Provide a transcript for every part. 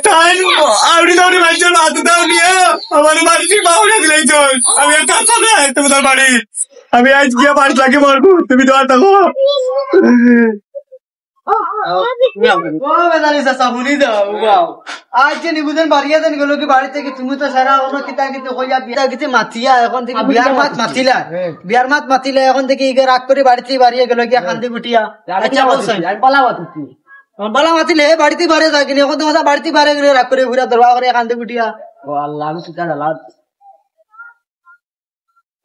তাই আপনি তো বাড়ির মাথা দাও নিয়ে আমার বাড়িতে বাউরে দিলাই তো আমি আর কাছে না তোমাদের বাড়ি আমি আজ গিয়ে বাড়ি লাগে মরবো তুমি তো আর থাকো বিয়ার মাত মাতিলা এখন থেকে রাগ করে বাড়িতে বাড়িয়ে গেল গিয়া কান্দি গুটিয়া বালা মাতিলে বাড়িতে বাড়ে থাকিনি এখন তো বাড়িতে বাড়ে গেলে রাগ করে ঘুরা দরবা করে কান্দি গুটিয়া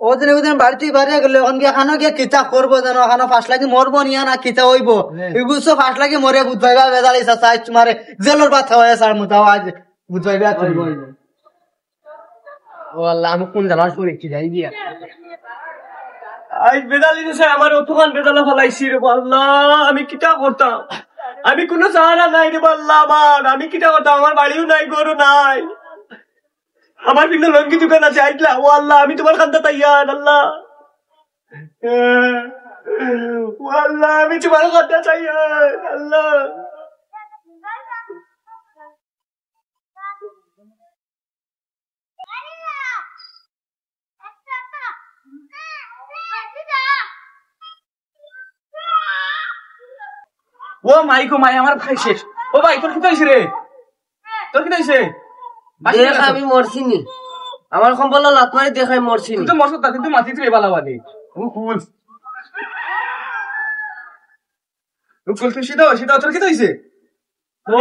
ওদিন ওদিন বাড়িতে বাড়ে গেলে এখন গিয়া খানো গিয়া কিতা করবো জানো খানো ফাঁস লাগি মরবো নিয়া না কিতা হইব এগুলো সব ফাঁস লাগি মরে বুঝবাইবা বেদালি সাইজ মারে জেলর বাথা হয়ে সার মুতাও আজ বুঝবাইবা করবো ও আল্লাহ আমি কোন জানাস করে কি যাই দিয়া আজ বেদালি আমার অতখান বেদালা ফলাইছি রে আল্লাহ আমি কিতা করতাম আমি কোনো সাহারা নাই রে আল্লাহ আমার আমি কিতা করতাম আমার বাড়িও নাই গরু নাই আমার কিন্তু লঙ্গি দোকান আছে আইতলা ও আল্লাহ আমি তোমার কান্দা তাইয়ার আল্লাহ ও আল্লাহ আমি তোমার কান্দা তাইয়ার আল্লাহ ও মাইকো মাই আমার ভাই শেষ ও ভাই তোর কি হইছে রে তোর কি হইছে দেখ আমি মরছিনি আমার সম্বল লাত মারি দেখাই মরছিনি তুই তো মরছ তা তুই মাটি তুই বালাবাদি ও ফুল ও ফুল তুই সিধা তোর কি হইছে ও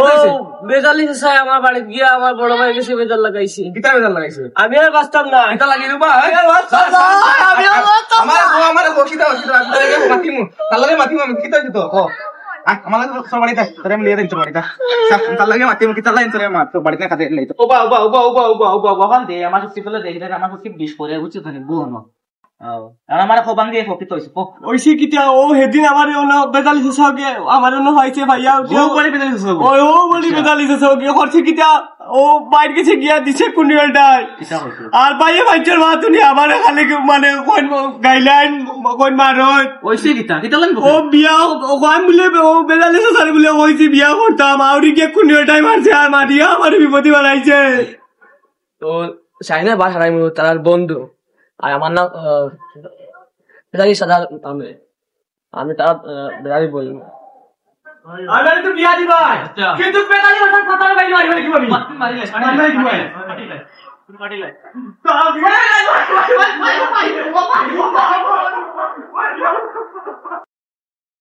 বেজালি চাই আমার বাড়ি গিয়া আমার বড় ভাই গেছে বেজাল লাগাইছি কিতা বেজাল লাগাইছে আমি আর বাঁচতাম না এটা লাগিয়ে দেবা আমার বকিতা মাতিমু তাহলে মাতিমু কিতা হইছে তো আমার সব বাড়িতে তোরে আমি লিয়ে দিন তোর বাড়িতে তার লাগে মাতিমু কিতা লাইন তোরে মাত তোর বাড়িতে খাতে লইতো ওবা বাবান দে আমার সত্যি ফেলে দেখি আমার সত্যি 20 করে বুঝছ তো বুনো আর আমার খোবাং দিয়ে ফকিত হইছে ওইসি কিতা ও হেদিন আমারে ওনা বেদালি সসাগে আমারে ওনা হইছে ভাইয়া ও বলি বেদালি সসাগে ও বলি বেদালি সসাগে হচ্ছে কিতা ও বাইরে গেছে গিয়া দিছে কুনিয়ালটাই আর ভাইয়া ভাইচর মাতুনি আমারে খালি মানে কোন গাইলাইন কোন মারত ওইসি কিতা লাগবে ও বিয়া ও কোন বলে ও বেদালি সসারে বলে হইছে বিয়া করতাম আউরি গিয়া কুনিয়ালটাই মারছে আর মারিয়া আমারে বিপদে বানাইছে তো সাইনা বাস হারাই মু তার বন্ধু আর আমার নাম বেদারি সাদা আমি তার বেদারি বলি আমি তো বিয়া দিবা কিন্তু বেদারি ভাষা কথা বাইরে মারি কি ভাবি মারি